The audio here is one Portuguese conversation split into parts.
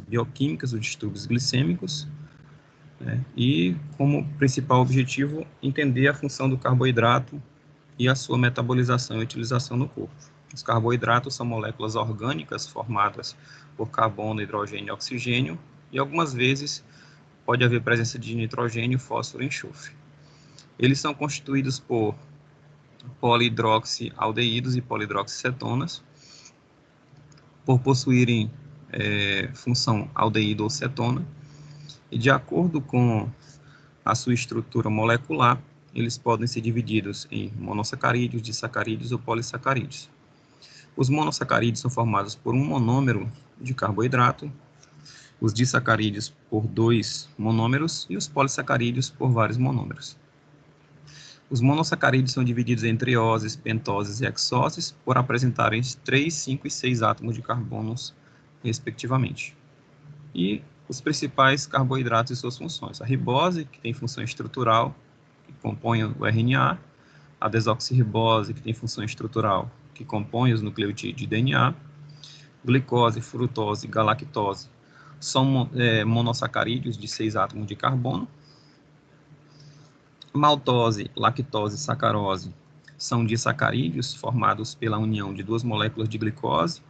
bioquímicas, os distúrbios glicêmicos, né? E, como principal objetivo, entender a função do carboidrato e a sua metabolização e utilização no corpo. Os carboidratos são moléculas orgânicas formadas por carbono, hidrogênio e oxigênio, e algumas vezes pode haver presença de nitrogênio, fósforo e enxofre. Eles são constituídos por polihidroxialdeídos e polihidroxicetonas, por possuírem função aldeído ou cetona, e de acordo com a sua estrutura molecular, eles podem ser divididos em monossacarídeos, disacarídeos ou polissacarídeos. Os monossacarídeos são formados por um monômero de carboidrato, os disacarídeos por 2 monômeros e os polissacarídeos por vários monômeros. Os monossacarídeos são divididos em trioses, pentoses e hexoses por apresentarem 3, 5 e 6 átomos de carbonos, respectivamente. E os principais carboidratos e suas funções: a ribose, que tem função estrutural, que compõe o RNA, a desoxirribose, que tem função estrutural, que compõe os nucleotídeos de DNA, glicose, frutose e galactose são monossacarídeos de 6 átomos de carbono, maltose, lactose e sacarose são disacarídeos formados pela união de 2 moléculas de glicose,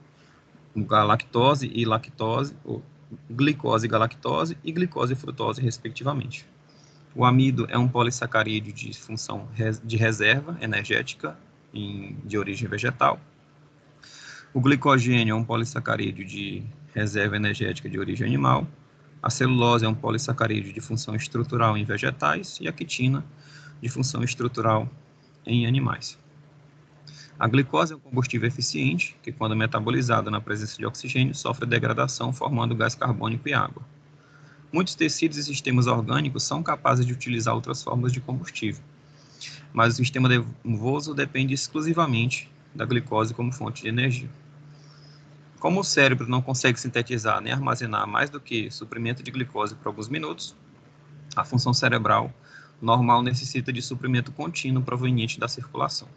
galactose e lactose, ou glicose e galactose, e glicose e frutose, respectivamente. O amido é um polissacarídeo de função de reserva energética de origem vegetal. O glicogênio é um polissacarídeo de reserva energética de origem animal. A celulose é um polissacarídeo de função estrutural em vegetais e a quitina de função estrutural em animais. A glicose é um combustível eficiente que, quando metabolizado na presença de oxigênio, sofre degradação formando gás carbônico e água. Muitos tecidos e sistemas orgânicos são capazes de utilizar outras formas de combustível, mas o sistema nervoso depende exclusivamente da glicose como fonte de energia. Como o cérebro não consegue sintetizar nem armazenar mais do que suprimento de glicose por alguns minutos, a função cerebral normal necessita de suprimento contínuo proveniente da circulação.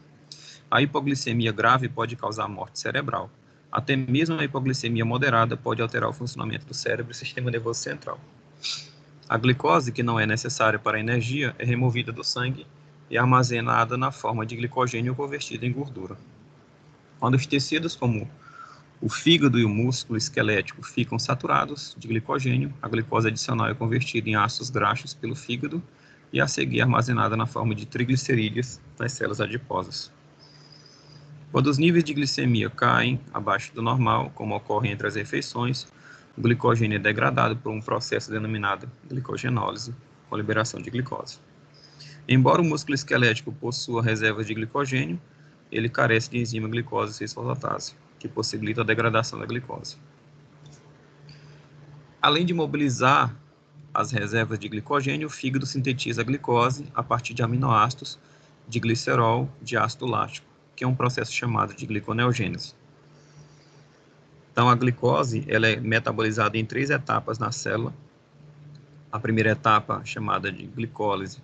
A hipoglicemia grave pode causar morte cerebral. Até mesmo a hipoglicemia moderada pode alterar o funcionamento do cérebro e sistema nervoso central. A glicose, que não é necessária para a energia, é removida do sangue e armazenada na forma de glicogênio convertido em gordura. Quando os tecidos, como o fígado e o músculo esquelético, ficam saturados de glicogênio, a glicose adicional é convertida em ácidos graxos pelo fígado e a seguir armazenada na forma de triglicerídeos nas células adiposas. Quando os níveis de glicemia caem abaixo do normal, como ocorre entre as refeições, o glicogênio é degradado por um processo denominado glicogenólise, com liberação de glicose. Embora o músculo esquelético possua reservas de glicogênio, ele carece de enzima glicose 6-fosfatase, que possibilita a degradação da glicose. Além de mobilizar as reservas de glicogênio, o fígado sintetiza a glicose a partir de aminoácidos de glicerol de ácido lático, que é um processo chamado de gliconeogênese. Então, a glicose ela é metabolizada em 3 etapas na célula. A primeira etapa, chamada de glicólise,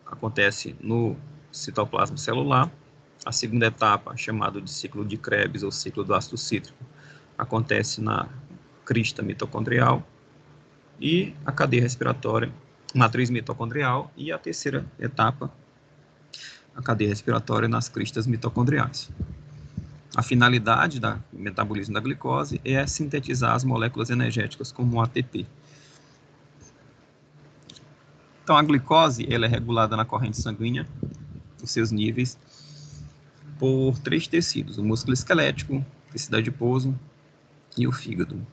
acontece no citoplasma celular. A segunda etapa, chamada de ciclo de Krebs ou ciclo do ácido cítrico, acontece na crista mitocondrial. E a cadeia respiratória, matriz mitocondrial. E a terceira etapa, a cadeia respiratória nas cristas mitocondriais. A finalidade do metabolismo da glicose é sintetizar as moléculas energéticas como o ATP. Então, a glicose ela é regulada na corrente sanguínea, os seus níveis, por 3 tecidos: o músculo esquelético, o tecido adiposo e o fígado.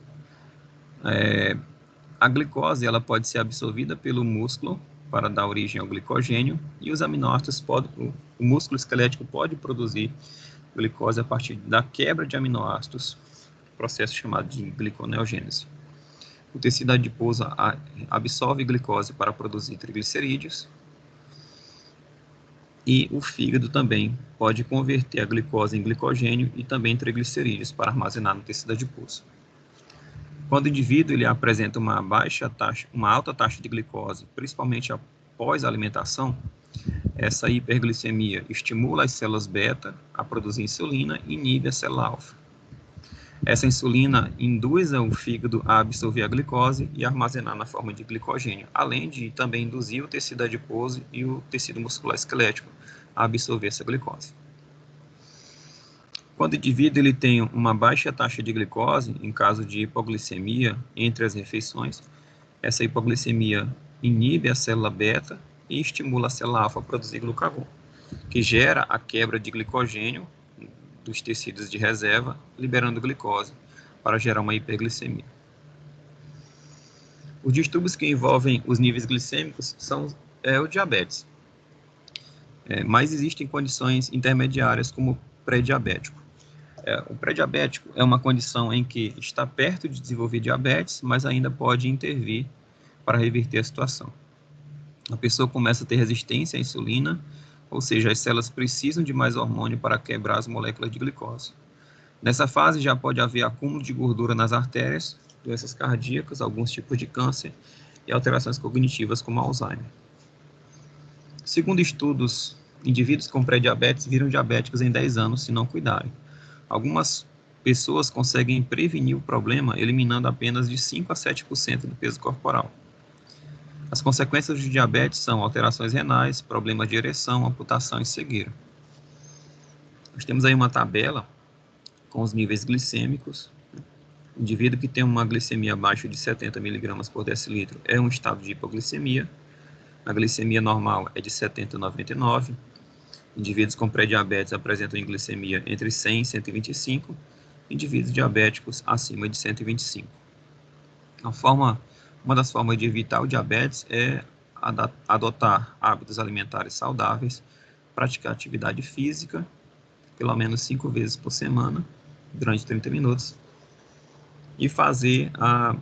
A glicose ela pode ser absorvida pelo músculo para dar origem ao glicogênio, e os aminoácidos o músculo esquelético pode produzir glicose a partir da quebra de aminoácidos, processo chamado de gliconeogênese. O tecido adiposo absorve glicose para produzir triglicerídeos, e o fígado também pode converter a glicose em glicogênio e também em triglicerídeos para armazenar no tecido adiposo. Quando o indivíduo ele apresenta uma alta taxa de glicose, principalmente após a alimentação, essa hiperglicemia estimula as células beta a produzir insulina e inibe a célula alfa. Essa insulina induz o fígado a absorver a glicose e armazenar na forma de glicogênio, além de também induzir o tecido adiposo e o tecido muscular esquelético a absorver essa glicose. Quando o indivíduo ele tem uma baixa taxa de glicose, em caso de hipoglicemia entre as refeições, essa hipoglicemia inibe a célula beta e estimula a célula alfa a produzir glucagon, que gera a quebra de glicogênio dos tecidos de reserva, liberando glicose para gerar uma hiperglicemia. Os distúrbios que envolvem os níveis glicêmicos são o diabetes, mas existem condições intermediárias como o pré-diabético. O pré-diabético é uma condição em que está perto de desenvolver diabetes, mas ainda pode intervir para reverter a situação. A pessoa começa a ter resistência à insulina, ou seja, as células precisam de mais hormônio para quebrar as moléculas de glicose. Nessa fase já pode haver acúmulo de gordura nas artérias, doenças cardíacas, alguns tipos de câncer e alterações cognitivas como Alzheimer. Segundo estudos, indivíduos com pré-diabetes viram diabéticos em 10 anos se não cuidarem. Algumas pessoas conseguem prevenir o problema eliminando apenas de 5 a 7% do peso corporal. As consequências do diabetes são alterações renais, problemas de ereção, amputação e cegueira. Nós temos aí uma tabela com os níveis glicêmicos. O indivíduo que tem uma glicemia abaixo de 70 mg por decilitro é um estado de hipoglicemia. A glicemia normal é de 70 a 99. Indivíduos com pré-diabetes apresentam glicemia entre 100 e 125. Indivíduos diabéticos acima de 125. Uma das formas de evitar o diabetes é adotar hábitos alimentares saudáveis, praticar atividade física, pelo menos 5 vezes por semana, durante 30 minutos, e fazer a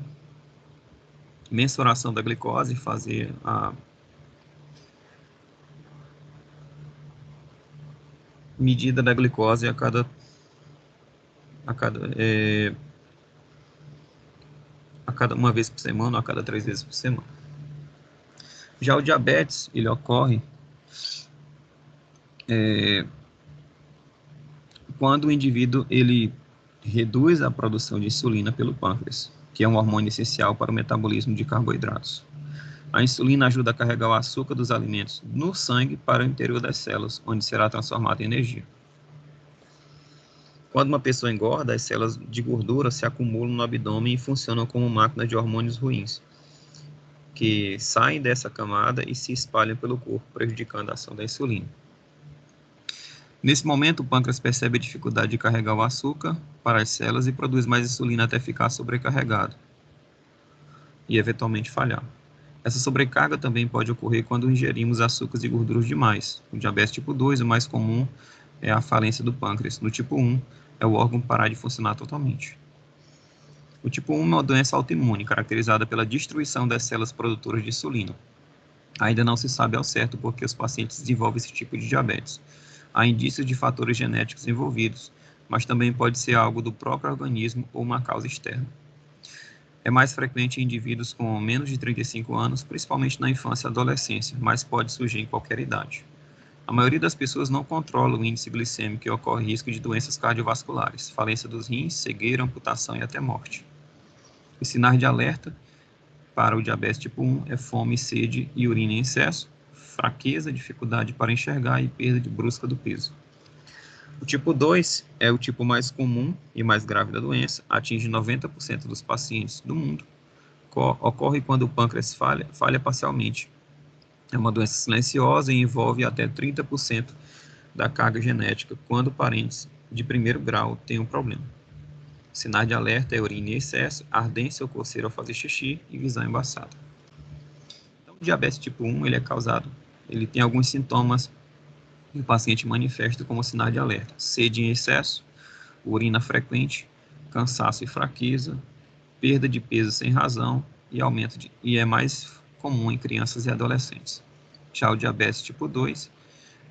mensuração da glicose, fazer a medida da glicose a cada uma vez por semana, ou a cada 3 vezes por semana. Já o diabetes, ele ocorre quando o indivíduo ele reduz a produção de insulina pelo pâncreas, que é um hormônio essencial para o metabolismo de carboidratos. A insulina ajuda a carregar o açúcar dos alimentos no sangue para o interior das células, onde será transformado em energia. Quando uma pessoa engorda, as células de gordura se acumulam no abdômen e funcionam como máquinas de hormônios ruins, que saem dessa camada e se espalham pelo corpo, prejudicando a ação da insulina. Nesse momento, o pâncreas percebe a dificuldade de carregar o açúcar para as células e produz mais insulina até ficar sobrecarregado e eventualmente falhar. Essa sobrecarga também pode ocorrer quando ingerimos açúcares e gorduras demais. No diabetes tipo 2, o mais comum é a falência do pâncreas. No tipo 1, é o órgão parar de funcionar totalmente. O tipo 1 é uma doença autoimune, caracterizada pela destruição das células produtoras de insulina. Ainda não se sabe ao certo por que os pacientes desenvolvem esse tipo de diabetes. Há indícios de fatores genéticos envolvidos, mas também pode ser algo do próprio organismo ou uma causa externa. É mais frequente em indivíduos com menos de 35 anos, principalmente na infância e adolescência, mas pode surgir em qualquer idade. A maioria das pessoas não controla o índice glicêmico e ocorre risco de doenças cardiovasculares, falência dos rins, cegueira, amputação e até morte. Os sinais de alerta para o diabetes tipo 1 é fome, sede e urina em excesso, fraqueza, dificuldade para enxergar e perda brusca do peso. O tipo 2 é o tipo mais comum e mais grave da doença, atinge 90% dos pacientes do mundo. Ocorre quando o pâncreas falha parcialmente. É uma doença silenciosa e envolve até 30% da carga genética quando parentes de primeiro grau têm um problema. Sinais de alerta é urina em excesso, ardência ou coceira ao fazer xixi e visão embaçada. Então, o diabetes tipo 1 ele tem alguns sintomas que o paciente manifesta como sinal de alerta: sede em excesso, urina frequente, cansaço e fraqueza, perda de peso sem razão e é mais comum em crianças e adolescentes. Já o diabetes tipo 2,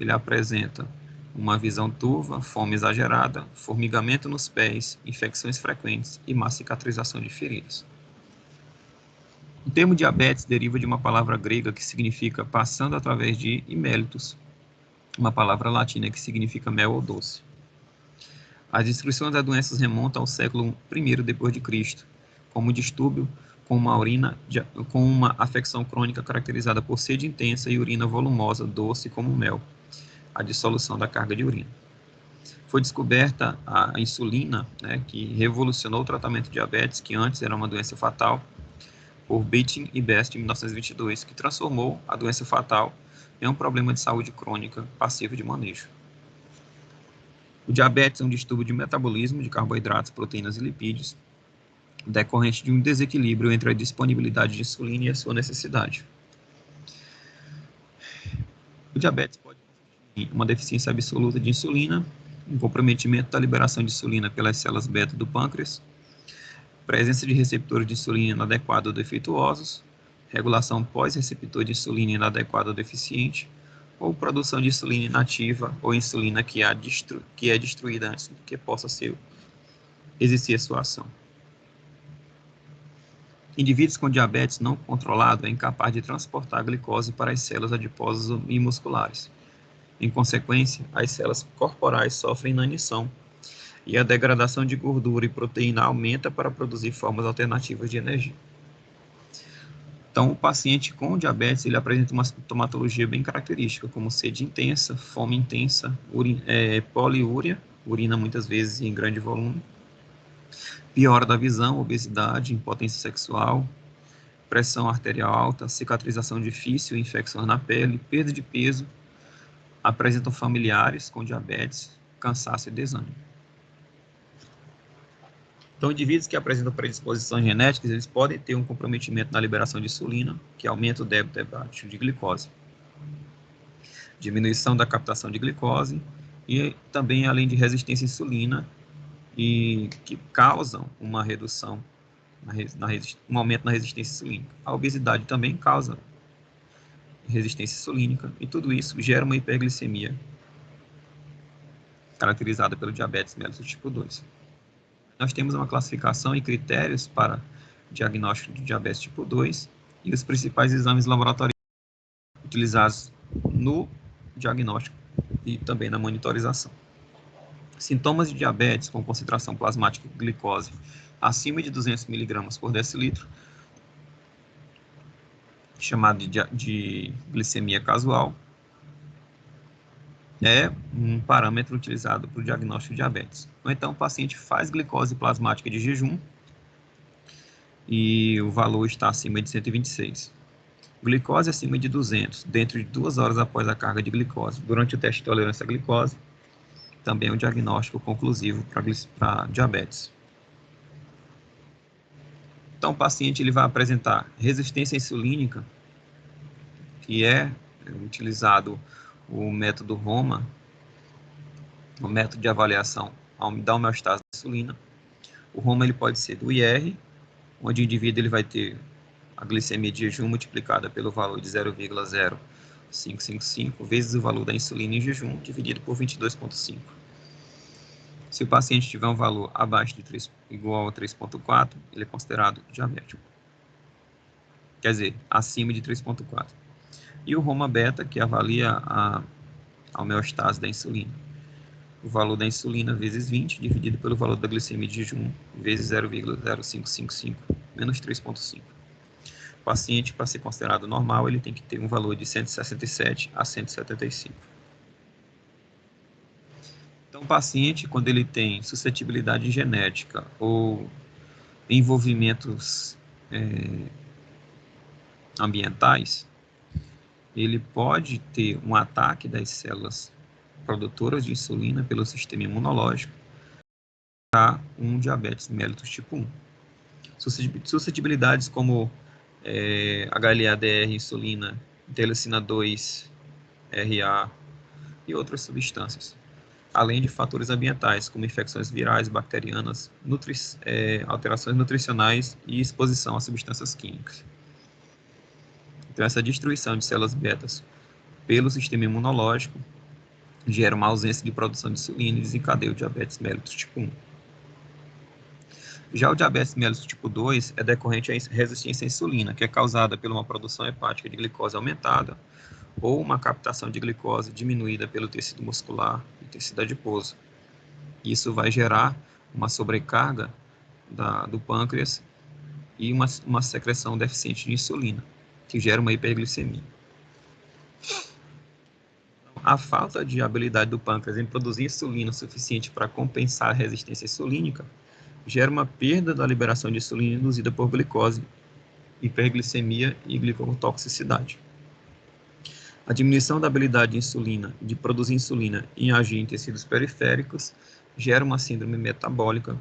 ele apresenta uma visão turva, fome exagerada, formigamento nos pés, infecções frequentes e má cicatrização de feridas. O termo diabetes deriva de uma palavra grega que significa passando através de, e mellitus, uma palavra latina que significa mel ou doce. As descrições das doenças remontam ao século I depois de Cristo, como distúrbio com uma afecção crônica caracterizada por sede intensa e urina volumosa, doce como mel, a dissolução da carga de urina. Foi descoberta a insulina, né, que revolucionou o tratamento de diabetes, que antes era uma doença fatal, por Beating e Best em 1922, que transformou a doença fatal em um problema de saúde crônica passivo de manejo. O diabetes é um distúrbio de metabolismo de carboidratos, proteínas e lipídios, decorrente de um desequilíbrio entre a disponibilidade de insulina e a sua necessidade. O diabetes pode constituir uma deficiência absoluta de insulina, um comprometimento da liberação de insulina pelas células beta do pâncreas, presença de receptores de insulina inadequados ou defeituosos, regulação pós-receptor de insulina inadequada ou deficiente, ou produção de insulina inativa ou insulina que é destruída antes que possa existir a sua ação. Indivíduos com diabetes não controlado é incapaz de transportar a glicose para as células adiposas e musculares. Em consequência, as células corporais sofrem inanição e a degradação de gordura e proteína aumenta para produzir formas alternativas de energia. Então, o paciente com diabetes, ele apresenta uma sintomatologia bem característica, como sede intensa, fome intensa, poliúria, urina muitas vezes em grande volume, piora da visão, obesidade, impotência sexual, pressão arterial alta, cicatrização difícil, infecções na pele, perda de peso, apresentam familiares com diabetes, cansaço e desânimo. Então, indivíduos que apresentam predisposições genéticas, eles podem ter um comprometimento na liberação de insulina, que aumenta o débito hepático de glicose, diminuição da captação de glicose e também, além de resistência à insulina, e que causam uma redução, um aumento na resistência insulínica. A obesidade também causa resistência insulínica e tudo isso gera uma hiperglicemia, caracterizada pelo diabetes mellitus tipo 2. Nós temos uma classificação e critérios para diagnóstico de diabetes tipo 2 e os principais exames laboratoriais utilizados no diagnóstico e também na monitorização. Sintomas de diabetes com concentração plasmática de glicose acima de 200 mg por decilitro, chamado de glicemia casual, é um parâmetro utilizado para o diagnóstico de diabetes. Ou então, o paciente faz glicose plasmática de jejum e o valor está acima de 126. Glicose acima de 200, dentro de 2 horas após a carga de glicose. Durante o teste de tolerância à glicose, também é um diagnóstico conclusivo para diabetes. Então, o paciente ele vai apresentar resistência insulínica, que é utilizado o método ROMA, o método de avaliação da homeostase da insulina. O ROMA ele pode ser do IR, onde o indivíduo ele vai ter a glicemia de jejum multiplicada pelo valor de 0,0555 vezes o valor da insulina em jejum, dividido por 22,5. Se o paciente tiver um valor abaixo de 3, igual a 3,4, ele é considerado diabético. Quer dizer, acima de 3,4. E o ROMA beta, que avalia a homeostase da insulina. O valor da insulina vezes 20, dividido pelo valor da glicemia de jejum, vezes 0,0555, menos 3,5. O paciente, para ser considerado normal, ele tem que ter um valor de 167 a 175. Então, o paciente, quando ele tem suscetibilidade genética ou envolvimentos ambientais, ele pode ter um ataque das células produtoras de insulina pelo sistema imunológico para um diabetes mellitus tipo 1. Suscetibilidades como HLA-DR, insulina, interleucina 2, RA e outras substâncias, além de fatores ambientais, como infecções virais, bacterianas, alterações nutricionais e exposição a substâncias químicas. Então, essa destruição de células betas pelo sistema imunológico gera uma ausência de produção de insulina e desencadeia o diabetes mellitus tipo 1. Já o diabetes mellitus tipo 2 é decorrente à resistência à insulina, que é causada por uma produção hepática de glicose aumentada ou uma captação de glicose diminuída pelo tecido muscular e tecido adiposo. Isso vai gerar uma sobrecarga do pâncreas e uma secreção deficiente de insulina, que gera uma hiperglicemia. A falta de habilidade do pâncreas em produzir insulina suficiente para compensar a resistência insulínica gera uma perda da liberação de insulina induzida por glicose, hiperglicemia e glicotoxicidade. A diminuição da habilidade de produzir insulina em agir em tecidos periféricos gera uma síndrome metabólica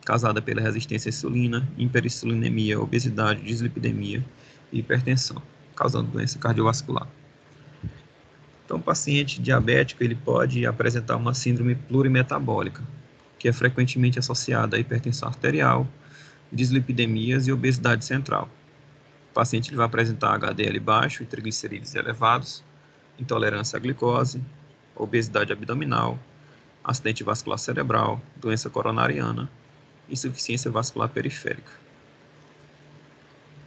causada pela resistência à insulina, hiperinsulinemia, obesidade, dislipidemia e hipertensão, causando doença cardiovascular. Então, o paciente diabético ele pode apresentar uma síndrome plurimetabólica, que é frequentemente associada à hipertensão arterial, dislipidemias e obesidade central. O paciente ele vai apresentar HDL baixo e triglicerídeos elevados, intolerância à glicose, obesidade abdominal, acidente vascular cerebral, doença coronariana, insuficiência vascular periférica.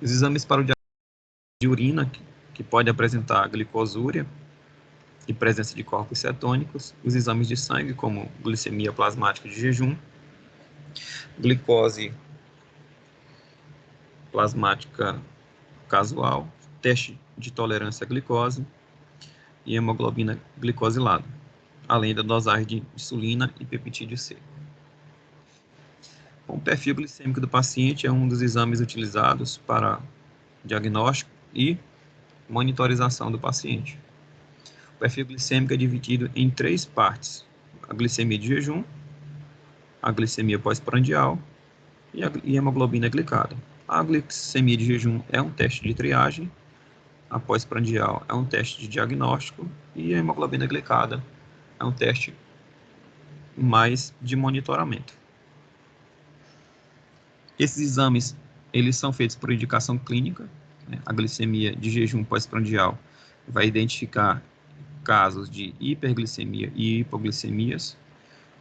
Os exames para o diagnóstico de urina, que pode apresentar glicosúria e presença de corpos cetônicos, os exames de sangue, como glicemia plasmática de jejum, glicose plasmática casual, teste de tolerância à glicose e hemoglobina glicosilada, além da dosagem de insulina e peptídeo C. O perfil glicêmico do paciente é um dos exames utilizados para diagnóstico e monitorização do paciente. O perfil glicêmico é dividido em 3 partes: a glicemia de jejum, a glicemia pós-prandial e a hemoglobina glicada. A glicemia de jejum é um teste de triagem, a pós-prandial é um teste de diagnóstico e a hemoglobina glicada é um teste mais de monitoramento. Esses exames eles são feitos por indicação clínica, né? A glicemia de jejum pós-prandial vai identificar casos de hiperglicemia e hipoglicemias.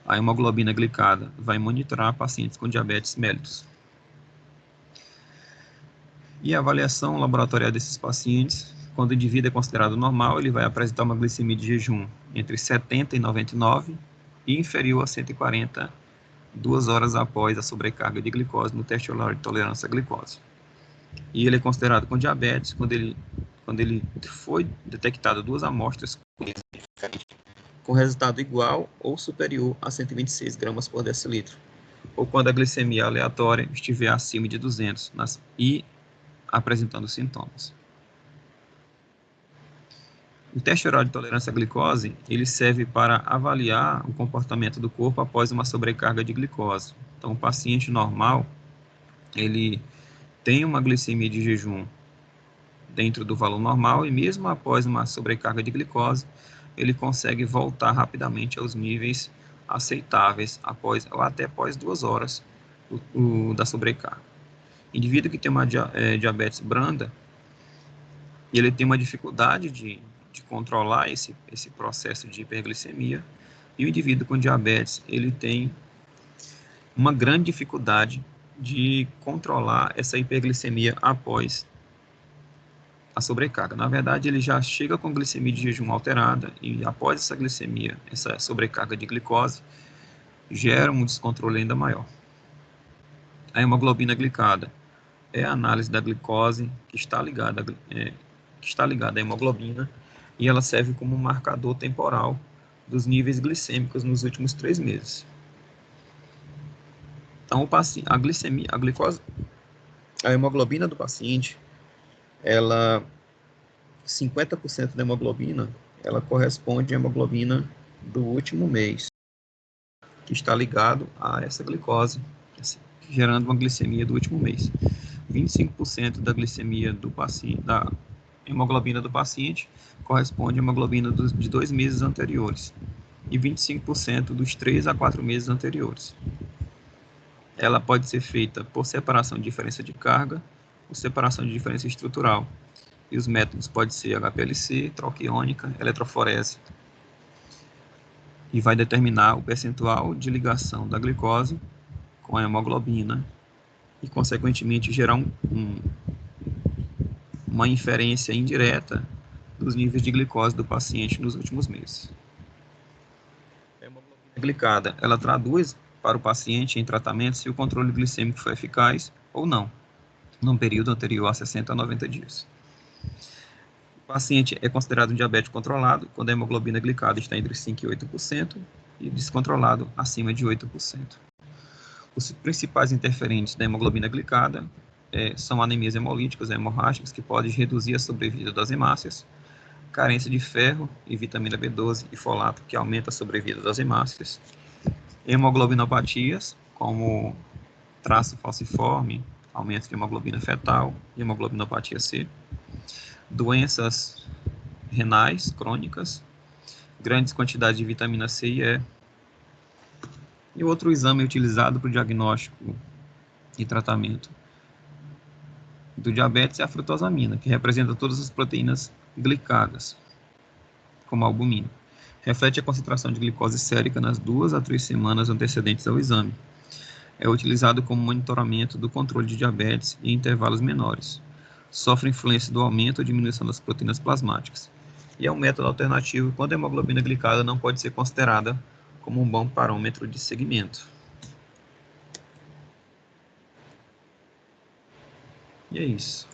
A hemoglobina glicada vai monitorar pacientes com diabetes mellitus. E a avaliação laboratorial desses pacientes, quando o indivíduo é considerado normal, ele vai apresentar uma glicemia de jejum entre 70 e 99 e inferior a 140, 2 horas após a sobrecarga de glicose no teste oral de tolerância à glicose. E ele é considerado com diabetes quando ele foi detectado 2 amostras com resultado igual ou superior a 126 gramas por decilitro, ou quando a glicemia aleatória estiver acima de 200 e apresentando sintomas. O teste oral de tolerância à glicose, ele serve para avaliar o comportamento do corpo após uma sobrecarga de glicose. Então, o paciente normal, ele tem uma glicemia de jejum dentro do valor normal e mesmo após uma sobrecarga de glicose, ele consegue voltar rapidamente aos níveis aceitáveis até após 2 horas da sobrecarga. Indivíduo que tem uma diabetes branda, ele tem uma dificuldade de controlar esse processo de hiperglicemia, e o indivíduo com diabetes, ele tem uma grande dificuldade de controlar essa hiperglicemia após a sobrecarga. Na verdade, ele já chega com glicemia de jejum alterada e após essa glicemia, essa sobrecarga de glicose, gera um descontrole ainda maior. A hemoglobina glicada é a análise da glicose que está ligada à hemoglobina e ela serve como um marcador temporal dos níveis glicêmicos nos últimos 3 meses. Então, a hemoglobina do paciente, 50% da hemoglobina, ela corresponde à hemoglobina do último mês, que está ligado a essa glicose, gerando uma glicemia do último mês. 25% da glicemia da hemoglobina do paciente corresponde à hemoglobina de 2 meses anteriores e 25% dos 3 a 4 meses anteriores. Ela pode ser feita por separação de diferença de carga ou separação de diferença estrutural. E os métodos podem ser HPLC, troca iônica, eletroforese. E vai determinar o percentual de ligação da glicose com a hemoglobina e, consequentemente, gerar uma inferência indireta dos níveis de glicose do paciente nos últimos meses. A hemoglobina glicada, ela traduz para o paciente em tratamento se o controle glicêmico foi eficaz ou não, num período anterior a 60 a 90 dias. O paciente é considerado um diabético controlado quando a hemoglobina glicada está entre 5% e 8% e descontrolado acima de 8%. Os principais interferentes da hemoglobina glicada são anemias hemolíticas, hemorrágicas, que podem reduzir a sobrevida das hemácias, carência de ferro e vitamina B12 e folato, que aumenta a sobrevida das hemácias, hemoglobinopatias, como traço falciforme, aumento de hemoglobina fetal e hemoglobinopatia C, doenças renais crônicas, grandes quantidades de vitamina C e E. E outro exame utilizado para o diagnóstico e tratamento do diabetes é a frutosamina, que representa todas as proteínas glicadas, como a albumina. Reflete a concentração de glicose sérica nas 2 a 3 semanas antecedentes ao exame. É utilizado como monitoramento do controle de diabetes em intervalos menores. Sofre influência do aumento ou diminuição das proteínas plasmáticas. E é um método alternativo quando a hemoglobina glicada não pode ser considerada como um bom parâmetro de segmento. E é isso.